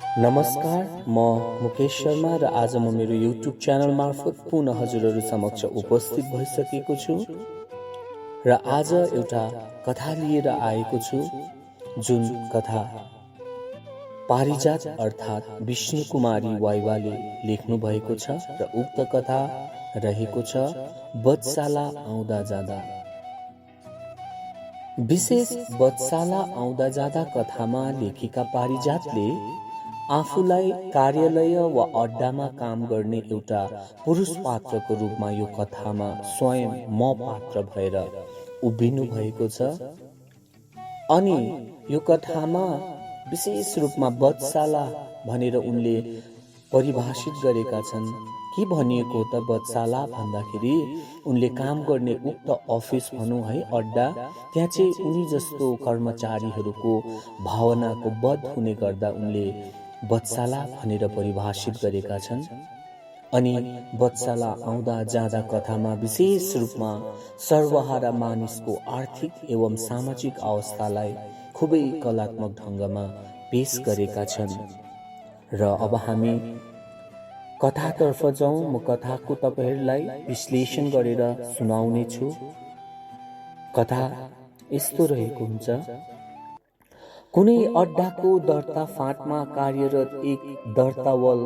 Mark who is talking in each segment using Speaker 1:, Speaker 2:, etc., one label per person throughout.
Speaker 1: नमस्कार, म मुकेश शर्मा र आज म मेरो युट्युब च्यानल मार्फत पुनः हजुरहरू समक्ष उपस्थित भइसकेको छु र आज एउटा कथा लिएर आएको छु, जुन कथा पारिजात अर्थात् विष्णु कुमारी वाइवाले लेख्नु भएको छ र उक्त कथा रहेको छ बधशाला आउँदा जाँदा। विशेष बधशाला आउँदा जाँदा कथामा लेखिका पारिजातले आफूलाई कार्यालय वा अड्डामा काम गर्ने एउटा पुरुष पात्रको रूपमा यो कथामा स्वयं म पात्र भएर उभिनु भएको छ अनि यो कथामा विशेष रूपमा बधशाला भनेर उनले परिभाषित गरेका छन्। के भनिएको त बधशाला भन्दाखेरि उनले काम गर्ने उक्त अफिस भनौँ है, अड्डा, त्यहाँ चाहिँ उनी जस्तो कर्मचारीहरूको भावनाको वध हुने गर्दा उनले बधशाला भनेर परिभाषित गरेका छन्। अनि बधशाला आउँदा जाँदा कथामा विशेष रूपमा सर्वहारा मानिसको आर्थिक एवं सामाजिक अवस्थालाई खुबै कलात्मक ढङ्गमा पेश गरेका छन्। र अब हामी कथातर्फ जाउँ। म कथाको तपाईहरुलाई विश्लेषण गरेर सुनाउने छु। कथा यस्तो रहेको हुन्छ। कुनै अड्डाको दर्ता फाँटमा कार्यरत एक दर्तावल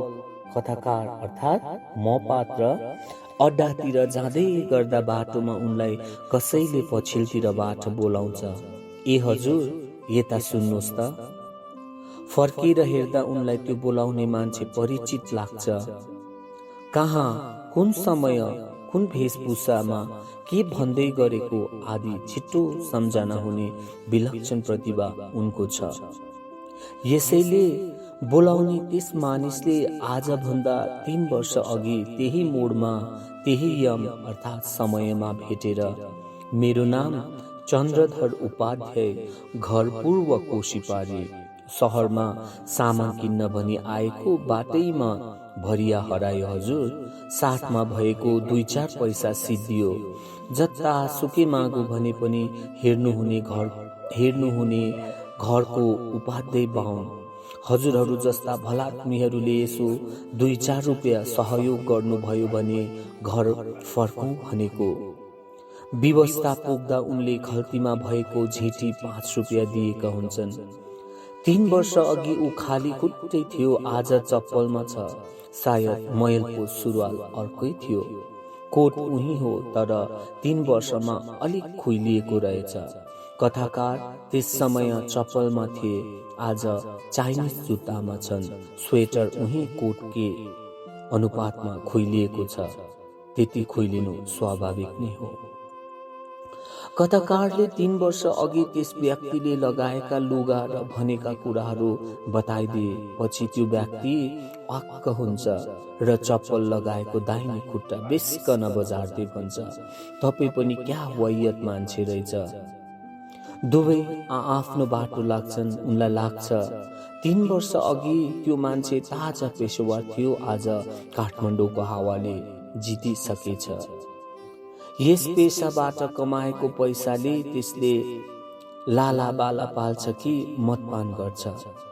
Speaker 1: कथाकार अर्थात् म पात्र अड्डातिर जाँदै गर्दा बाटोमा उनलाई कसैले पछिल्लोतिरबाट बोलाउँछ, ए हजुर यता सुन्नुहोस् त। फर्केर हेर्दा उनलाई त्यो बोलाउने मान्छे परिचित लाग्छ। कहाँ, कुन समय, कुन वेशभूषामा के भन्दै गरेको आदि छिट्टो सम्झना हुने विलक्षण प्रतिभा उनको छ। यसैले बोलाउने त्यस मानिसले आजभन्दा 3 वर्ष अघि त्यही मोडमा त्यही यम अर्थात् समयमा भेटेर, मेरो नाम चन्द्रधर उपाध्याय, घर पूर्व कोशीपारी, शहरमा सामान किन्न भनी आएको, बाटैमा भरिया हरायो हजुर, साथमा भएको 2-4 पैसा सिद्धियो, जता सुके मागो भने पनि हेर्नुहुने घरको उपाध्याय बाहुन, हजुरहरू जस्ता भलात्मीहरूले यसो 2-4 रुपियाँ सहयोग गर्नुभयो भने घर फर्कौं भनेको। व्यवस्था पुग्दा उनले खल्तीमा भएको झिटी 5 रुपियाँ दिएका हुन्छन्। 3 वर्ष अघि ऊ खाली खुट्टै थियो, आज चप्पलमा छ। सायद मैलको सुरुवाल अर्कै थियो, कोट उही हो, तर 3 वर्षमा अलिक खुइलिएको रहेछ। कथाकार त्यस समय चप्पलमा थिए, आज चाइनिज जुत्तामा छन्। स्वेटर उही कोट के अनुपातमा खुइलिएको छ, त्यति खुइलिनु स्वाभाविक नै हो। कथाकारले 3 वर्ष अघि त्यस व्यक्तिले लगाएका लुगा र भनेका कुराहरू बताइदिए पछि त्यो व्यक्ति वाक्क हुन्छ र चप्पल लगाएको दाहिने खुट्टा बेसिकन बजार्दै भन्छ, तपाईँ पनि क्या वैयत मान्छे रहेछ। दुवै आफ्नो बाटो लाग्छन्। उनलाई लाग्छ 3 वर्ष अघि त्यो मान्छे ताजा पेशेवर थियो, आज काठमाडौँको हावाले जितिसकेछ। यस पेशाबाट कमाएको पैसाले त्यसले लाला बाला पाल्छ कि मदपान गर्छ,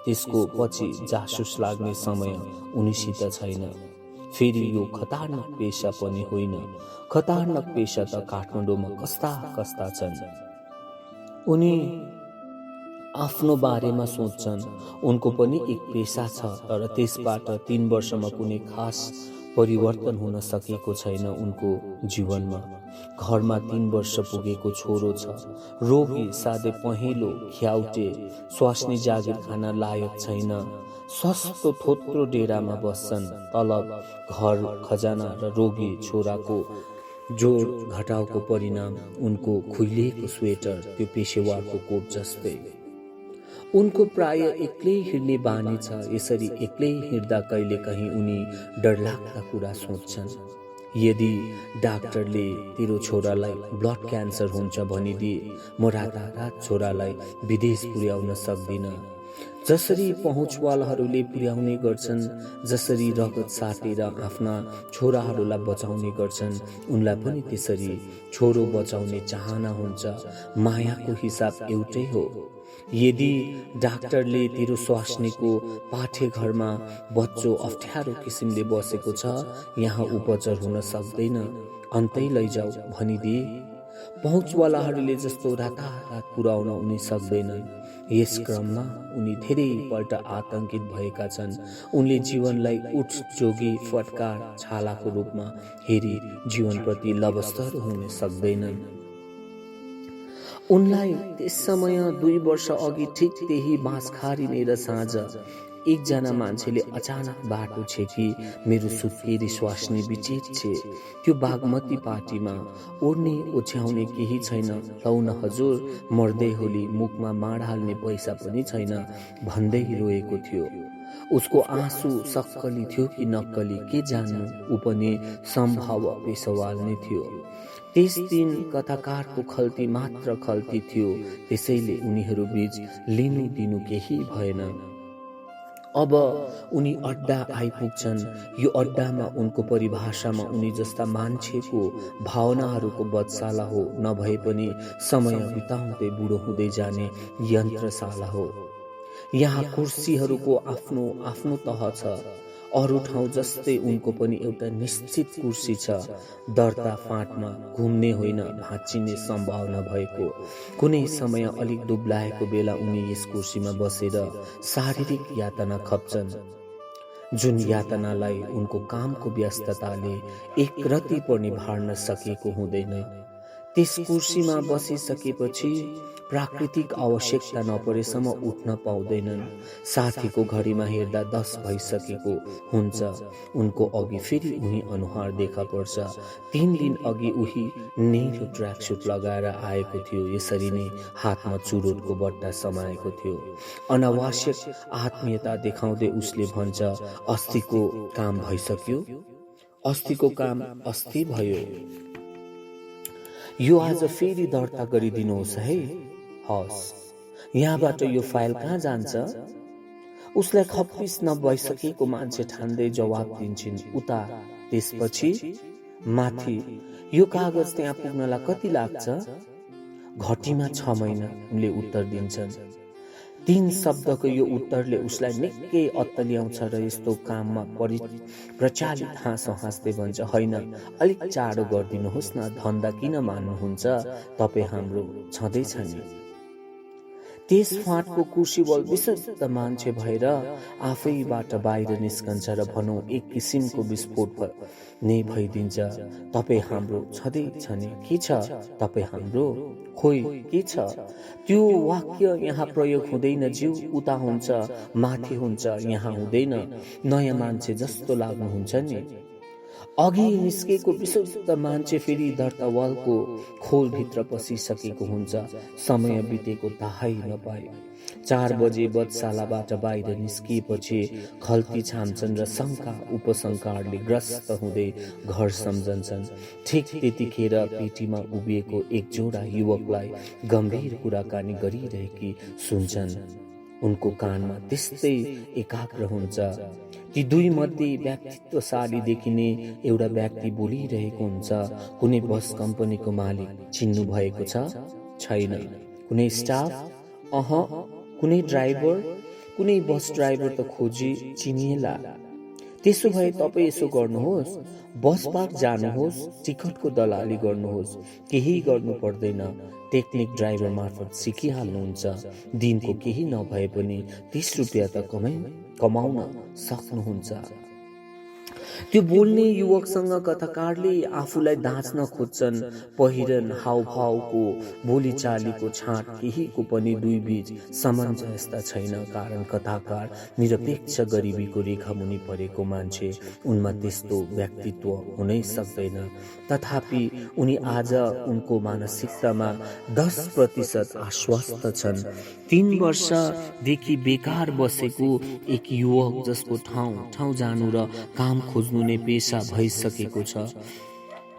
Speaker 1: त्यसको पछि जासुस लाग्ने समय उनीसित छैन। फेरि यो खतरनाक पेशा पनि होइन। खतरनाक पेशा त काठमाडौँमा कस्ता कस्ता छन्। उनी आफ्नो बारेमा सोच्छन्। उनको पनि एक पेशा छ, तर त्यसबाट 3 वर्षमा कुनै खास परिवर्तन हुन सकेको छैन उनको जीवनमा। घरमा 3 वर्ष पुगेको छोरो छ, रोगी, साधे पहेँलो, ख्याउटे, स्वास्नी जागिर खान लायक छैन। सस्तो थोत्रो डेरामा बस्छन्। तलब, घर खजाना र रोगी छोराको जोड घटाउको परिणाम उनको खुइलिएको स्वेटर, त्यो पेशेवरको कोट जस्तै। उनको प्राय एक्लै हिँड्ने बानी छ। यसरी एक्लै हिँड्दा कहिलेकाहीँ उनी डरलाग्दा कुरा सोच्छन्। यदि डाक्टरले तेरो छोरालाई ब्लड क्यान्सर हुन्छ भनिदिए, म रातारात छोरालाई विदेश पुर्याउन सक्दिन। जसरी पहुँचवालहरूले पुर्याउने गर्छन्, जसरी रगत साटेर आफ्ना छोराहरूलाई बचाउने गर्छन्, उनलाई पनि त्यसरी छोरो बचाउने चाहना हुन्छ। मायाको हिसाब एउटै हो। यदि डाक्टरले तेरो स्वास्नीको पाठेघरमा बच्चो अप्ठ्यारो किसिमले बसेको छ, यहाँ उपचार हुन सक्दैन, अन्तै लैजाऊ भनिदिए। पहुँचवालाहरूले जस्तो रातारात पुर्याउन उनी सक्दैनन्। यस क्रममा उनी धेरैपल्ट आतंकित भएका छन्। उनले जीवनलाई उठ जोगी फटकार छालाको रूपमा हेरी जीवनप्रति लबस्तर हुन सक्दैनन्। उनलाई त्यस समय 2 वर्ष अघि ठिक त्यही बाँसखारी नेर साँझ एकजना मान्छेले अचानक बाटो छेकी मेरो सुत्केरी स्वास्नी विचित छे, त्यो बागमती पार्टीमा ओर्ने ओछ्याउने केही छैन, लौन हजुर मर्दै होली, मुखमा माड हाल्ने पैसा पनि छैन भन्दै रोएको थियो। उसको आँसु सक्कली थियो कि नक्कली के जान्नु, ऊ पनि सम्भव पेशवाल नै थियो। त्यस दिन कथाकारको खल्ती मात्र खल्ती थियो, त्यसैले उनीहरू बीच लिनु दिनु केही भएन। अब उनी अड्डा आइपुग्छन्। यो अड्डामा उनको परिभाषामा उनी जस्ता मान्छेको भावनाहरूको बधशाला हो, नभए पनि समय बिताउँदै बुढो हुँदै जाने यन्त्रशाला हो। यहाँ कुर्सीहरूको आफ्नो आफ्नो तह छ। अरू ठाउँ जस्तै उनको पनि एउटा निश्चित कुर्सी छ, दर्ता फाँटमा घुम्ने होइन, भाँचिने सम्भावना भएको। कुनै समय अलिक दुब्लाएको बेला उनी यस कुर्सीमा बसेर शारीरिक यातना खप्छन्, जुन यातनालाई उनको कामको व्यस्तताले एक रति पनि भाड्न सकेको हुँदैन। त्यस कुर्सीमा बसिसकेपछि प्राकृतिक आवश्यकता नपरेसम्म उठ्न पाउँदैनन्। साथीको घडीमा हेर्दा 10 भइसकेको हुन्छ। उनको अघि फेरि उही अनुहार देखा पर्छ। 3 दिन अघि उही नीलो ट्र्याकसुट लगाएर आएको थियो। यसरी नै हातमा चुरोटको बट्टा समाएको थियो। अनावश्यक आत्मीयता देखाउँदै उसले भन्छ, अस्तिको काम भइसक्यो? अस्तिको काम अस्ति भयो। यो आज फेरि दर्ता गरिदिनुहोस् है। हस्, यहाँबाट यो फाइल कहाँ जान्छ? उसलाई खप्पिस नभइसकेको मान्छे ठान्दै जवाब दिन्छन् उता। त्यसपछि माथि, यो कागज त्यहाँ पुग्नलाई कति लाग्छ? घटीमा 6 महिना, उनले उत्तर दिन्छन्। 3 शब्दको यो उत्तरले उसलाई निकै अत्तल्याउँछ र यस्तो काममा प्रचालित हाँसो हाँस्दै भन्छ, होइन अलिक चाँडो गरिदिनुहोस् न, धन्दा किन मान्नुहुन्छ, तपाईँ हाम्रो छँदैछ नि। त्यस फाँटको कुर्सीबल विशुद्ध मान्छे भएर आफैबाट बाहिर निस्कन्छ र भनौँ एक किसिमको विस्फोट नै भइदिन्छ। तपाईँ हाम्रो छँदैछ नि, के छ तपाईँ हाम्रो? खोइ के छ? त्यो वाक्य यहाँ प्रयोग हुँदैन ज्यू, उता हुन्छ, माथि हुन्छ, यहाँ हुँदैन। नयाँ मान्छे जस्तो लाग्नुहुन्छ नि। अघि निस्केको विशुद्ध मान्छे फेरि दर्तावालको खोलभित्र पसिसकेको हुन्छ। समय बितेको थाहै नपाए। 4 बजे बधशालाबाट बाहिर निस्किएपछि खल्ती छाम्छन् र शङ्का उपशङ्काले ग्रस्त हुँदै घर सम्झन्छन्। ठिक त्यतिखेर पेटीमा उभिएको एक जोडा युवकलाई गम्भीर कुराकानी गरिरहेकी सुन्छन्। उनको कानमा त्यस्तै एकाग्र हुन्छ। ती 2 मध्ये व्यक्तित्वशाली देखिने एउटा व्यक्ति बोलिरहेको हुन्छ। कुनै बस कम्पनीको मालिक चिन्नु भएको छ? छैन। कुनै स्टाफ? कुनै ड्राइभर? कुनै बस ड्राइभर त खोजी चिनिएला। त्यसो भए तपाईँ यसो गर्नुहोस्, बस पार्क जानुहोस्, टिकटको दलाली गर्नुहोस्, केही गर्नु पर्दैन, टेक्निक ड्राइभर मार्फत सिकिहाल्नुहुन्छ। दिनको केही नभए पनि 30 रुपियाँ त कमाउन सक्नुहुन्छ। त्यो बोल्ने युवकसँग कथाकारले आफूलाई दाँच्न खोज्छन्। पहिरन, हावभावको, बोलीचालीको छाँट केहीको पनि 2 बीच सामञ्जस्यता छैन। कारण कथाकार निरपेक्ष गरिबीको रेखा मुनि परेको मान्छे, उनमा त्यस्तो व्यक्तित्व हुनै सक्दैन। तथापि उनी आज उनको मानसिकतामा 10% आश्वस्त छन्। 3 वर्षदेखि बेकार बसेको एक युवक जसको ठाउँ जानु र काम खोज्नु नै पेशा भइसकेको छ।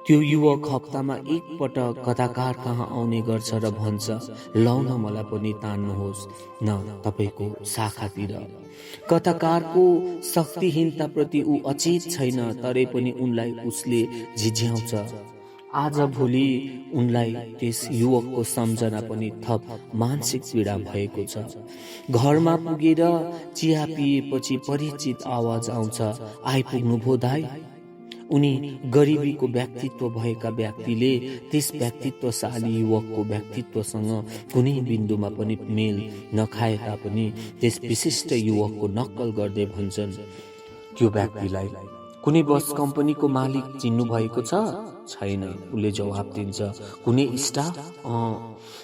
Speaker 1: त्यो युवक हप्तामा 1 पटक कथाकार कहाँ आउने गर्छ र भन्छ, लौन मलाई पनि तान्नुहोस् न तपाईको शाखातिर। कथाकारको शक्तिहीनताप्रति ऊ अचेत छैन, तरै पनि उनलाई उसले झिझ्याउँछ। आजभोलि उनलाई त्यस युवकको सम्झना पनि थप मानसिक पीडा भएको छ। घरमा पुगेर चिया पिएपछि परिचित आवाज आउँछ, आइपुग्नु भो दाइ। उनी गरिबीको व्यक्तित्व भएका व्यक्तिले त्यस व्यक्तित्वशाली युवकको व्यक्तित्वसँग कुनै बिन्दुमा पनि मेल नखाए तापनि त्यस विशिष्ट युवकको नक्कल गर्दै भन्छन्, त्यो व्यक्तिलाई कुनै बस कम्पनीको मालिक चिन्नु भएको छ? छैन, उसले जवाब दिन्छ। कुनै स्टाफ?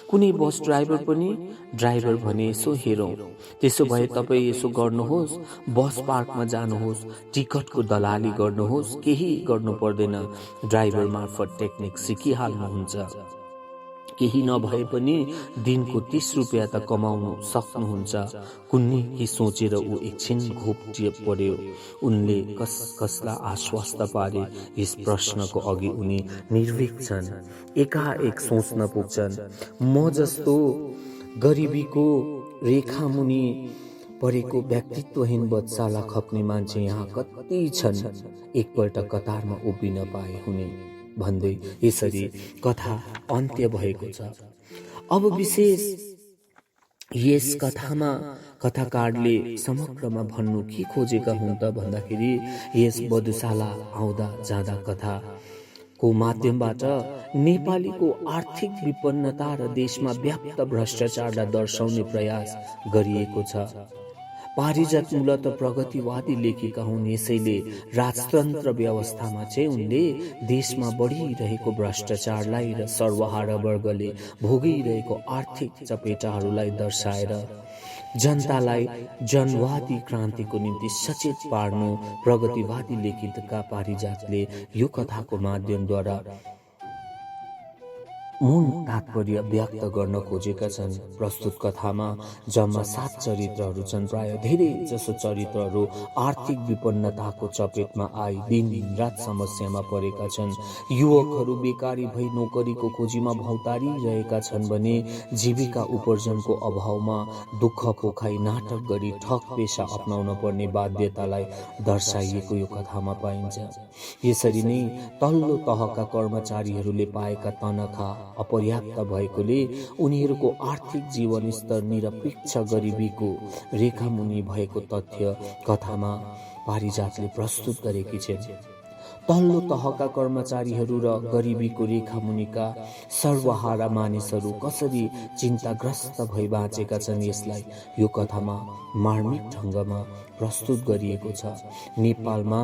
Speaker 1: कुनै बस ड्राइभर पनि? ड्राइभर भने यसो हेरौँ। त्यसो भए तपाईँ यसो गर्नुहोस्, बस पार्कमा जानुहोस्, टिकटको दलाली गर्नुहोस्, केही गर्नु पर्दैन, ड्राइभर मार्फत टेक्निक सिकिहाल्नुहुन्छ। केही नभए पनि दिनको 30 रुपियाँ त कमाउनु सक्नुहुन्छ। कुन्नी कि सोचेर ऊ एकछिन घोप्टिए पर्यो। उनले कसलाई आश्वस्त पारे यस प्रश्नको अघि उनी निर्भीक छन्। एकाएक सोच्न पुग्छन्, म जस्तो गरिबीको रेखामुनि परेको व्यक्तित्वहीन बच्चाला खप्ने मान्छे यहाँ कति छन्, एकपल्ट कतारमा उभिन पाए हुने भन्दै यसरी कथा अन्त्य भएको छ। अब विशेष यस कथामा कथाकारले समग्रमा भन्नु के खोजेका हुन् त भन्दाखेरि यस बधुशाला आउँदा जाँदा कथाको माध्यमबाट नेपालीको आर्थिक विपन्नता र देशमा व्याप्त भ्रष्टाचारलाई दर्शाउने प्रयास गरिएको छ। पारिजात मूलत प्रगतिवादी लेखिका हुन्, यसैले राजतन्त्र व्यवस्थामा चाहिँ उनले देशमा बढिरहेको भ्रष्टाचारलाई र सर्वहारा वर्गले भोगिरहेको आर्थिक चपेटाहरूलाई दर्शाएर जनतालाई जनवादी क्रान्तिको निम्ति सचेत पार्नु प्रगतिवादी लेखिका पारिजातले यो कथाको माध्यमद्वारा मूल तात्पर्य व्यक्त गर्न खोजेका छन्। प्रस्तुत कथामा जम्मा 7 चरित्रहरू छन्। प्राय धेरै जसो चरित्रहरू आर्थिक विपन्नताको चपेटमा आई दिन रात समस्यामा परेका छन्। युवकहरू बेकारी भई नोकरीको खोजीमा भौतारिरहेका छन् भने जीविका उपार्जनको अभावमा दुःख पोखाई नाटक गरी ठग पेशा अपनाउन पर्ने बाध्यतालाई दर्शाइएको यो कथामा पाइन्छ। यसरी नै तल्लो तहका कर्मचारीहरूले पाएका तनखा अपर्याप्त भएकोले उनीहरूको आर्थिक जीवन स्तर निरपेक्ष गरिबीको रेखामुनि भएको तथ्य कथामा पारिजातले प्रस्तुत गरेकी छिन्। तल्लो तहका कर्मचारीहरू र गरिबीको रेखामुनिका सर्वहारा मानिसहरू कसरी चिन्ताग्रस्त भई बाँचेका छन्, यसलाई यो कथामा मार्मिक ढङ्गमा प्रस्तुत गरिएको छ। नेपालमा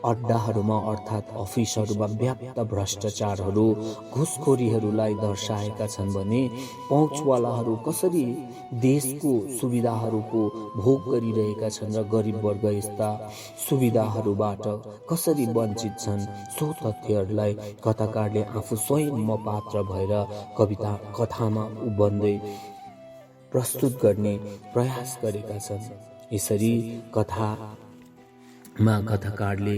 Speaker 1: अड्डाहरूमा अर्थात् अफिसहरूमा व्याप्त भ्रष्टाचारहरू घुसखोरीहरूलाई दर्शाएका छन् भने पहुँचवालाहरू कसरी देशको सुविधाहरूको भोग गरिरहेका छन् र गरिब वर्ग यस्ता सुविधाहरूबाट कसरी वञ्चित छन्, सो तथ्यहरूलाई कथाकारले आफू स्वयं म पात्र भएर कथामा उभन्दै प्रस्तुत गर्ने प्रयास गरेका छन्। यसरी कथामा कथाकारले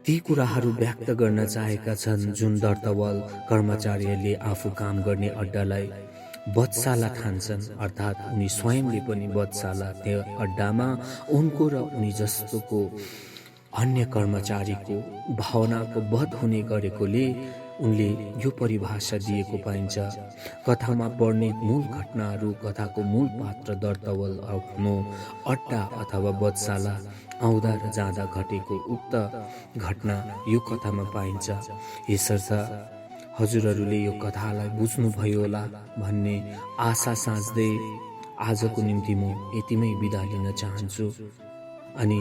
Speaker 1: ती कुराहरू व्यक्त गर्न चाहेका छन् जुन दर्तवल कर्मचारीहरूले आफू काम गर्ने अड्डालाई बधशाला ठान्छन्, अर्थात् उनी स्वयंले पनि बधशाला, त्यो अड्डामा उनको र उनी जस्तोको अन्य कर्मचारीको भावनाको वध हुने गरेकोले उनले यो परिभाषा दिएको पाइन्छ। कथामा वर्णित मूल घटनाहरू कथाको मूल पात्र दर्तवल आफ्नो अड्डा अथवा बधशाला आउँदा र जाँदा घटेको उक्त घटना यो कथामा पाइन्छ। यसर्थ हजुरहरूले यो कथालाई बुझ्नुभयो होला भन्ने आशा साँच्दै आजको निम्ति म यतिमै बिदा लिन चाहन्छु। अनि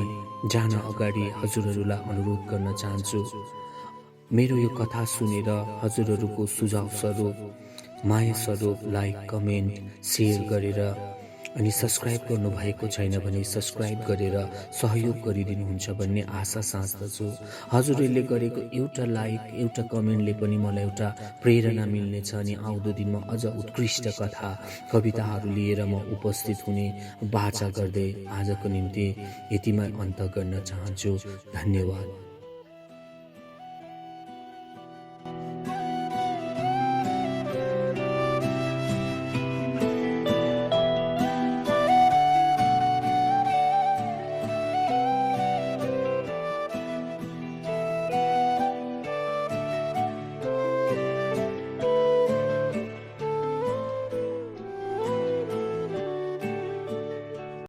Speaker 1: जान अगाडि हजुरहरूलाई अनुरोध गर्न चाहन्छु, मेरो यो कथा सुनेर हजुरहरूको सुझाव स्वरूप माया स्वरूप लाइक, कमेन्ट, सेयर गरेर अनि सब्सक्राइब गर्नुभएको छैन भने सब्सक्राइब गरेर सहयोग गरिदिनुहुन्छ भन्ने आशा साँच्दछु। हजुरहरूले गरेको एउटा लाइक, एउटा कमेन्टले पनि मलाई एउटा प्रेरणा मिल्नेछ अनि आउँदो दिनमा अझ उत्कृष्ट कथा कविताहरू लिएर म उपस्थित हुने बाचा गर्दै आजको निम्ति यतिमै अन्त गर्न चाहन्छु। धन्यवाद।